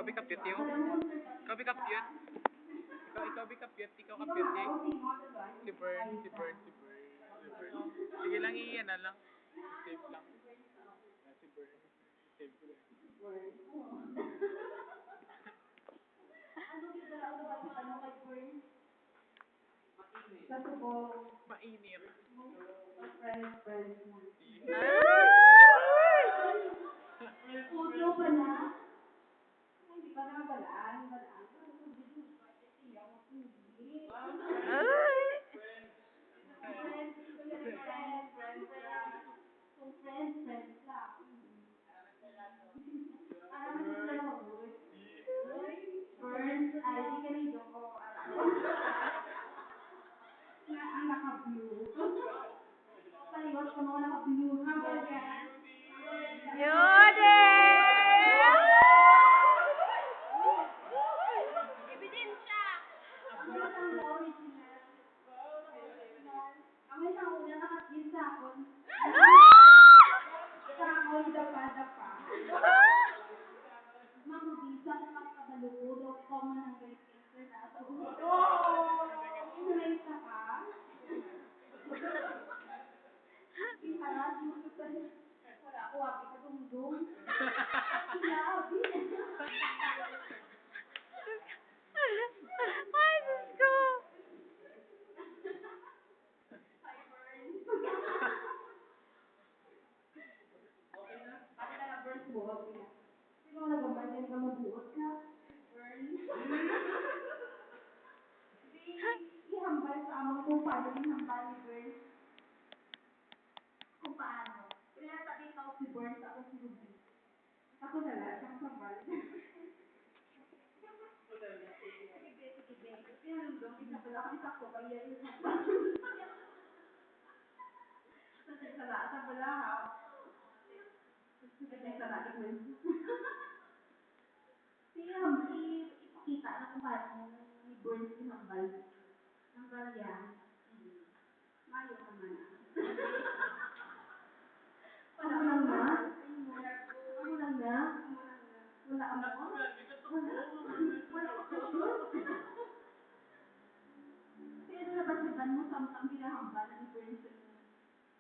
Ikaw bikapyot yun? Ikaw bikapyot? Ikaw bikapyot? Ikaw kapyot eh? Si Bern. Sige lang, iyan na lang. Save lang. Si Bern. Save ko lang. Mainit. Puto pala. Hindi pa naman balaan. Friends lang. Friends, ay, di ka rin ko. Ang naka-blue. Paliwas ko mga naka-blue. Yode! Ebidensya! Ang isang una nakakiss sa akon. Sa akon, dapa-dapa. Mamubisa ko makakabalukod o common ang great sister na ako. Inulay sa ka. Iharap mo sa wala ko, abi ka dumdum. Sinabi. Ay, Diyos ko! Pati na burn buhot niya. Sino ang nagambay din ka mabuhot ka? Burn. Ihambal sa among kung paano ihambal ni Burn. Kung paano. Pinatabi ka si Burn sa akong si Ruby. Ako na lang, siyang sambal. Sige. Pinalundong, isa pala kami sakto kaya yun. Kasi sa balahaw. Kasi sa lahat ipakita na kung paano ni Burn ihambal. Ang galyan. Mayo naman. Ano lang na? Wala ako. Wala ako sure. Pero nabatyagan mo samtang pinahambal ni Burn sa inyo.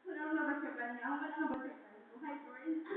Wala nabatyagan niya. Wala nabatyagan. Hi, Burn.